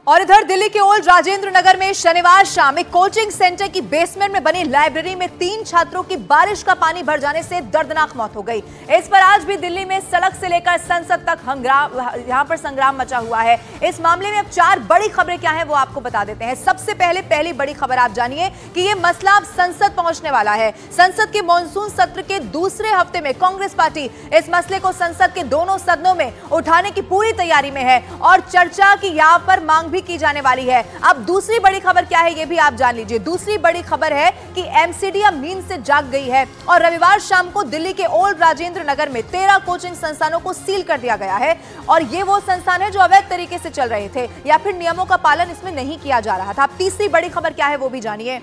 और इधर दिल्ली के ओल्ड राजेंद्र नगर में शनिवार शाम एक कोचिंग सेंटर की बेसमेंट में बनी लाइब्रेरी में 3 छात्रों की बारिश का पानी भर जाने से दर्दनाक मौत हो गई। इस पर आज भी दिल्ली में सड़क से लेकर संसद तक यहां पर संग्राम मचा हुआ है। इस मामले में अब 4 बड़ी खबरें क्या हैं वो आपको बता देते हैं। सबसे पहले पहली बड़ी खबर आप जानिए कि ये मसला अब संसद पहुंचने वाला है। संसद के मॉनसून सत्र के दूसरे हफ्ते में कांग्रेस पार्टी इस मसले को संसद के दोनों सदनों में उठाने की पूरी तैयारी में है और चर्चा की यहां पर मांग भी की जाने वाली है। अब दूसरी बड़ी खबर क्या है ये भी आप जान लीजिए। दूसरी बड़ी खबर है कि एमसीडी अब नींद से जाग गई है और रविवार शाम को दिल्ली के ओल्ड राजेंद्र नगर में 13 कोचिंग संस्थानों को सील कर दिया गया है और ये वो संस्थान है जो अवैध तरीके से चल रहे थे या फिर नियमों का पालन इसमें नहीं किया जा रहा था। अब तीसरी बड़ी खबर क्या है वो भी जानिए।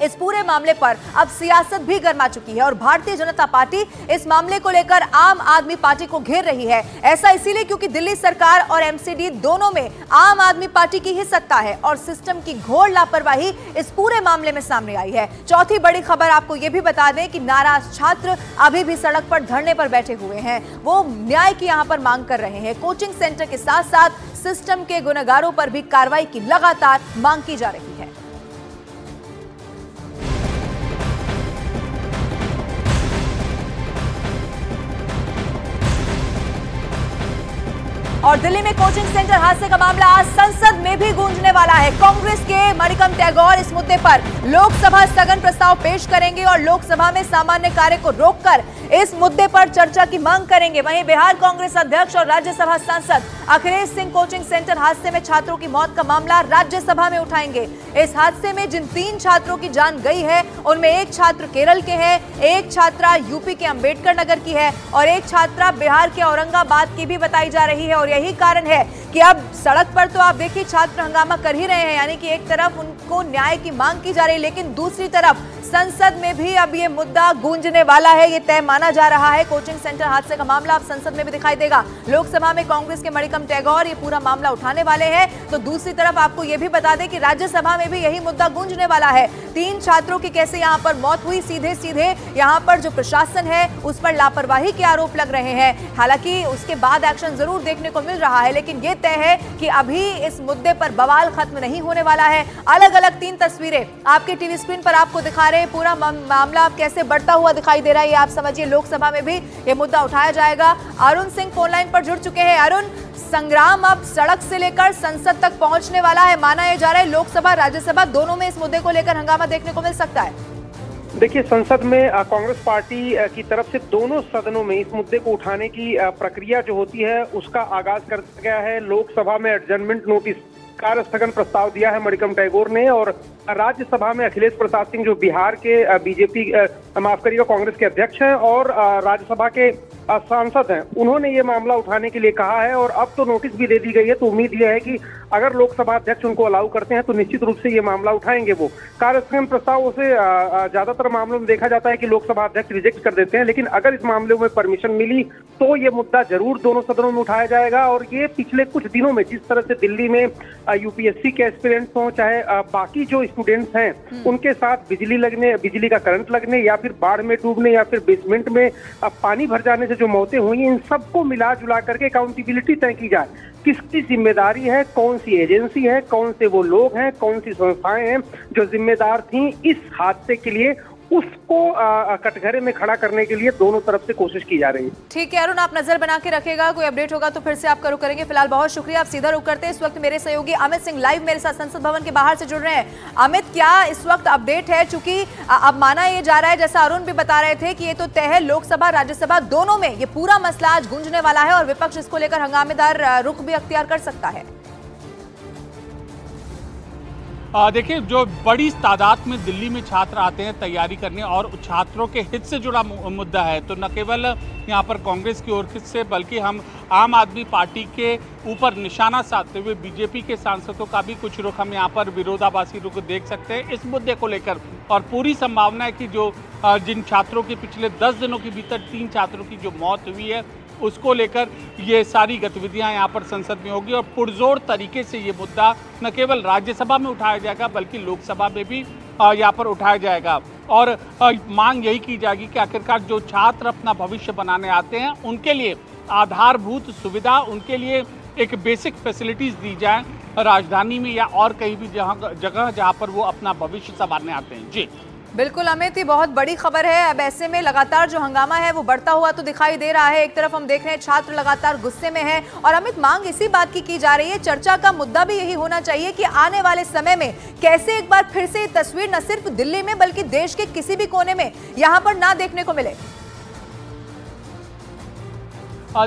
इस पूरे मामले पर अब सियासत भी गर्मा चुकी है और भारतीय जनता पार्टी इस मामले को लेकर आम आदमी पार्टी को घेर रही है। ऐसा इसीलिए क्योंकि दिल्ली सरकार और एमसीडी दोनों में आम आदमी पार्टी की ही सत्ता है और सिस्टम की घोर लापरवाही इस पूरे मामले में सामने आई है। चौथी बड़ी खबर आपको यह भी बता दें कि नाराज छात्र अभी भी सड़क पर धरने पर बैठे हुए हैं। वो न्याय की यहां पर मांग कर रहे हैं। कोचिंग सेंटर के साथ साथ सिस्टम के गुनहगारों पर भी कार्रवाई की लगातार मांग की जा रही है। और दिल्ली में कोचिंग सेंटर हादसे का मामला आज संसद में भी गूंजने वाला है। कांग्रेस के मणिकम टैगोर इस मुद्दे पर लोकसभा स्थगन प्रस्ताव पेश करेंगे और लोकसभा में सामान्य कार्य को रोककर इस मुद्दे पर चर्चा की मांग करेंगे। वहीं बिहार कांग्रेस अध्यक्ष और राज्यसभा सांसद अखिलेश सिंह कोचिंग सेंटर हादसे में छात्रों की मौत का मामला राज्यसभा में उठाएंगे। इस हादसे में जिन 3 छात्रों की जान गई है उनमें एक छात्र केरल के हैं, एक छात्रा यूपी के अंबेडकर नगर की है और एक छात्रा बिहार के औरंगाबाद की भी बताई जा रही है। और यही कारण है कि अब सड़क पर तो आप देखिए छात्र हंगामा कर ही रहे हैं, यानी कि एक तरफ उनको न्याय की मांग की जा रही है लेकिन दूसरी तरफ संसद में भी अब ये मुद्दा गूंजने वाला है। ये तय माना जा रहा है। कोचिंग सेंटर हादसे का मामला अब संसद में भी दिखाई देगा। लोकसभा में कांग्रेस के मणिकम टैगोर ये पूरा मामला उठाने वाले हैं तो दूसरी तरफ आपको ये भी बता दें कि राज्यसभा में भी यही मुद्दा गूंजने वाला है। 3 छात्रों की कैसे यहाँ पर मौत हुई, सीधे सीधे यहाँ पर जो प्रशासन है उस पर लापरवाही के आरोप लग रहे हैं। हालांकि उसके बाद एक्शन जरूर देखने को मिल रहा है लेकिन ये तय है कि अभी इस मुद्दे पर बवाल खत्म नहीं होने वाला है। अलग अलग 3 तस्वीरें आपके टीवी स्क्रीन पर आपको दिखा रहे हैं। पूरा मामला कैसे बढ़ता हुआ दिखाई दे रहा है ये आप समझिए। लोकसभा में भी ये मुद्दा उठाया जाएगा। अरुण सिंह फोन लाइन पर जुड़ चुके हैं। अरुण, संग्राम अब सड़क से लेकर संसद तक पहुंचने वाला है। माना यह जा रहा है लोकसभा राज्यसभा दोनों में इस मुद्दे को लेकर हंगामा देखने को मिल सकता है। देखिए, संसद में कांग्रेस पार्टी की तरफ से दोनों सदनों में इस मुद्दे को उठाने की प्रक्रिया जो होती है उसका आगाज कर दिया गया है। लोकसभा में एडजर्नमेंट नोटिस कार्य स्थगन प्रस्ताव दिया है मणिकम टैगोर ने और राज्यसभा में अखिलेश प्रसाद सिंह जो बिहार के बीजेपी माफ करिएगा कांग्रेस के अध्यक्ष हैं और राज्यसभा के सांसद हैं, उन्होंने ये मामला उठाने के लिए कहा है और अब तो नोटिस भी दे दी गई है। तो उम्मीद यह है कि अगर लोकसभा अध्यक्ष उनको अलाउ करते हैं तो निश्चित रूप से ये मामला उठाएंगे। वो कार्यस्थगन प्रस्ताव से ज्यादातर मामलों में देखा जाता है कि लोकसभा अध्यक्ष रिजेक्ट कर देते हैं लेकिन अगर इस मामले में परमिशन मिली तो ये मुद्दा जरूर दोनों सदनों में उठाया जाएगा। और ये पिछले कुछ दिनों में जिस तरह से दिल्ली में यूपीएससी के एस्पिरेंट्स हों चाहे बाकी जो स्टूडेंट्स हैं उनके साथ बिजली का करंट लगने या फिर बाढ़ में डूबने या फिर बेसमेंट में पानी भर जाने से जो मौतें हुई इन सबको मिला जुला करके अकाउंटेबिलिटी तय की जाए। किसकी जिम्मेदारी है, कौन सी एजेंसी है, कौन से वो लोग हैं, कौन सी संस्थाएं हैं जो जिम्मेदार थीं इस हादसे के लिए, उसको कटघरे में खड़ा करने के लिए दोनों तरफ से कोशिश की जा रही है। ठीक है अरुण, आप नजर बना के रखेगा, कोई अपडेट होगा तो फिर से आपका रुख करेंगे। फिलहाल बहुत शुक्रिया। आप सीधा रुख करते हैं। इस वक्त मेरे सहयोगी अमित सिंह लाइव मेरे साथ संसद भवन के बाहर से जुड़ रहे हैं। अमित, क्या इस वक्त अपडेट है? चूंकि अब माना यह जा रहा है जैसा अरुण भी बता रहे थे कि ये तो तय है लोकसभा राज्यसभा दोनों में ये पूरा मसला आज गूंजने वाला है और विपक्ष इसको लेकर हंगामेदार रुख भी अख्तियार कर सकता है। देखिए, जो बड़ी तादाद में दिल्ली में छात्र आते हैं तैयारी करने और छात्रों के हित से जुड़ा मुद्दा है तो न केवल यहाँ पर कांग्रेस की ओर से बल्कि हम आम आदमी पार्टी के ऊपर निशाना साधते हुए बीजेपी के सांसदों का भी कुछ रुख हम यहाँ पर विरोधाभासी रुख देख सकते हैं इस मुद्दे को लेकर। और पूरी संभावना है कि जो जिन छात्रों की पिछले 10 दिनों के भीतर 3 छात्रों की जो मौत हुई है उसको लेकर ये सारी गतिविधियां यहाँ पर संसद में होगी और पुरजोर तरीके से ये मुद्दा न केवल राज्यसभा में उठाया जाएगा बल्कि लोकसभा में भी यहाँ पर उठाया जाएगा। और मांग यही की जाएगी कि आखिरकार जो छात्र अपना भविष्य बनाने आते हैं उनके लिए आधारभूत सुविधा, उनके लिए एक बेसिक फैसिलिटीज़ दी जाए राजधानी में या और कहीं भी जगह जहां पर वो अपना भविष्य संवारने आते हैं। जी बिल्कुल अमित, ये बहुत बड़ी खबर है। अब ऐसे में लगातार जो हंगामा है वो बढ़ता हुआ तो दिखाई दे रहा है। एक तरफ हम देख रहे हैं छात्र लगातार गुस्से में हैं और अमित मांग इसी बात की जा रही है, चर्चा का मुद्दा भी यही होना चाहिए कि आने वाले समय में कैसे एक बार फिर से ये तस्वीर न सिर्फ दिल्ली में बल्कि देश के किसी भी कोने में यहाँ पर ना देखने को मिले।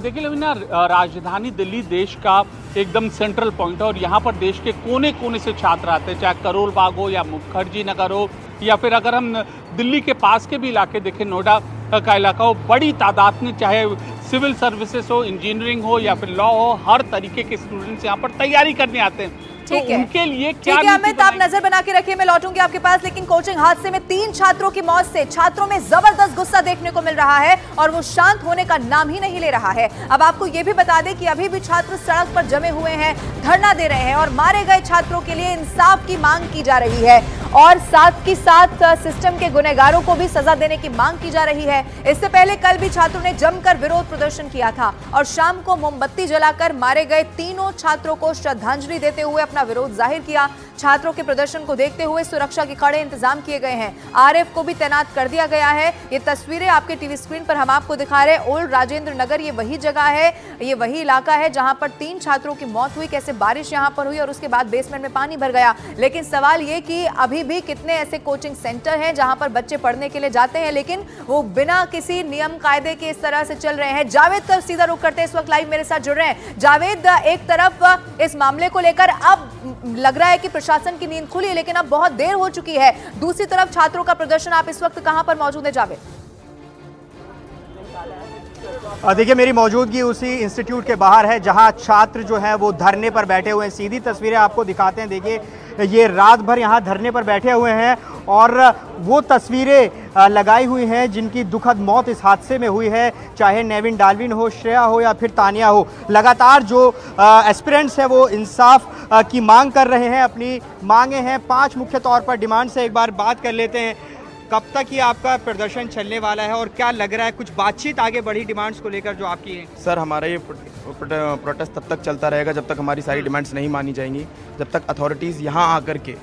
देखिए लवीना, राजधानी दिल्ली देश का एकदम सेंट्रल पॉइंट है और यहाँ पर देश के कोने कोने से छात्र आते हैं, चाहे करोल बाग हो या मुखर्जी नगर हो या फिर अगर हम दिल्ली के पास के भी इलाके देखें, नोएडा का इलाका हो, बड़ी तादाद में चाहे सिविल सर्विसेज हो, इंजीनियरिंग हो या फिर लॉ हो, हर तरीके के स्टूडेंट्स यहाँ पर तैयारी करने आते हैं। तो उनके लिए क्या अमित आप नजर बना के रखिए, मैं लौटूंगी आपके पास। लेकिन कोचिंग हादसे में 3 छात्रों की मौत से छात्रों में जबरदस्त गुस्सा देखने को मिल रहा है और वो शांत होने का नाम ही नहीं ले रहा है। अब आपको ये भी बता दें कि अभी भी छात्र सड़क पर जमे हुए हैं, धरना दे रहे हैं और मारे गए छात्रों के लिए इंसाफ की मांग की जा रही है और साथ ही साथ सिस्टम के गुनहगारों को भी सजा देने की मांग की जा रही है। इससे पहले कल भी छात्रों ने जमकर विरोध प्रदर्शन किया था और शाम को मोमबत्ती जलाकर मारे गए तीनों छात्रों को श्रद्धांजलि देते हुए अपना विरोध जाहिर किया। छात्रों के प्रदर्शन को देखते हुए सुरक्षा के कड़े इंतजाम किए गए हैं, आरएफ को भी तैनात कर दिया गया है। ये तस्वीरें आपके टीवी स्क्रीन पर हम आपको दिखा रहे हैं। ओल्ड राजेंद्र नगर ये वही जगह है, ये वही इलाका है जहां पर 3 छात्रों की मौत हुई। कैसे बारिश यहां पर हुई और उसके बाद बेसमेंट में पानी भर गया। लेकिन सवाल ये कि अभी भी कितने ऐसे कोचिंग सेंटर हैं जहां पर बच्चे पढ़ने के लिए जाते हैं लेकिन वो बिना किसी नियम कायदे के इस तरह से चल रहे हैं। जावेद का सीधा रुख करते हैं, इस वक्त लाइव मेरे साथ जुड़ रहे हैं। जावेद, एक तरफ इस मामले को लेकर अब लग रहा है कि प्रशासन की नींद खुली है लेकिन अब बहुत देर हो चुकी है, दूसरी तरफ छात्रों का प्रदर्शन, आप इस वक्त कहां पर मौजूद है जावेद? देखिए मेरी मौजूदगी उसी इंस्टीट्यूट के बाहर है जहां छात्र जो है वो धरने पर बैठे हुए हैं। सीधी तस्वीरें आपको दिखाते हैं। देखिए ये रात भर यहां धरने पर बैठे हुए हैं और वो तस्वीरें लगाई हुई हैं जिनकी दुखद मौत इस हादसे में हुई है, चाहे नेविन डाल्विन हो, श्रेया हो या फिर तानिया हो। लगातार जो एस्पिरेंट्स हैं वो इंसाफ की मांग कर रहे हैं। अपनी मांगे हैं 5 मुख्य तौर पर डिमांड से एक बार बात कर लेते हैं। कब तक ये आपका प्रदर्शन चलने वाला है और क्या लग रहा है, कुछ बातचीत आगे बढ़ी डिमांड्स को लेकर जो आपकी है? सर हमारा ये प्रोटेस्ट तब तक चलता रहेगा जब तक हमारी सारी डिमांड्स नहीं मानी जाएंगी, जब तक अथॉरिटीज़ यहाँ आकर के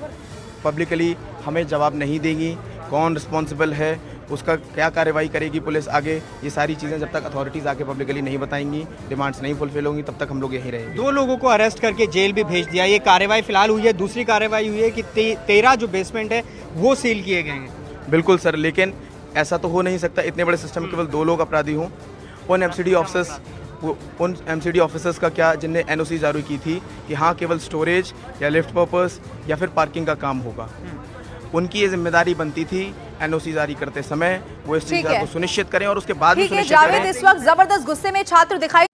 पब्लिकली हमें जवाब नहीं देंगी, कौन रिस्पॉन्सिबल है, उसका क्या कार्रवाई करेगी पुलिस आगे, ये सारी चीज़ें जब तक अथॉरिटीज़ आके पब्लिकली नहीं बताएंगी, डिमांड्स नहीं फुलफिल होंगी, तब तक हम लोग यहीं रहेंगे। 2 लोगों को अरेस्ट करके जेल भी भेज दिया, ये कार्रवाई फिलहाल हुई है। दूसरी कार्रवाई हुई है कि 13 जो बेसमेंट है वो सील किए गए हैं। बिल्कुल सर, लेकिन ऐसा तो हो नहीं सकता इतने बड़े सिस्टम केवल 2 लोग अपराधी हों। उन एमसीडी ऑफिसर्स का क्या, जिनने एनओसी जारी की थी कि हाँ केवल स्टोरेज या लिफ्ट पर्पस या फिर पार्किंग का काम होगा, उनकी ये जिम्मेदारी बनती थी एनओसी जारी करते समय वो इस चीज को सुनिश्चित करें और उसके बाद भी सुनिश्चित करें। जावेद, इस वक्त जबरदस्त गुस्से में छात्र दिखाई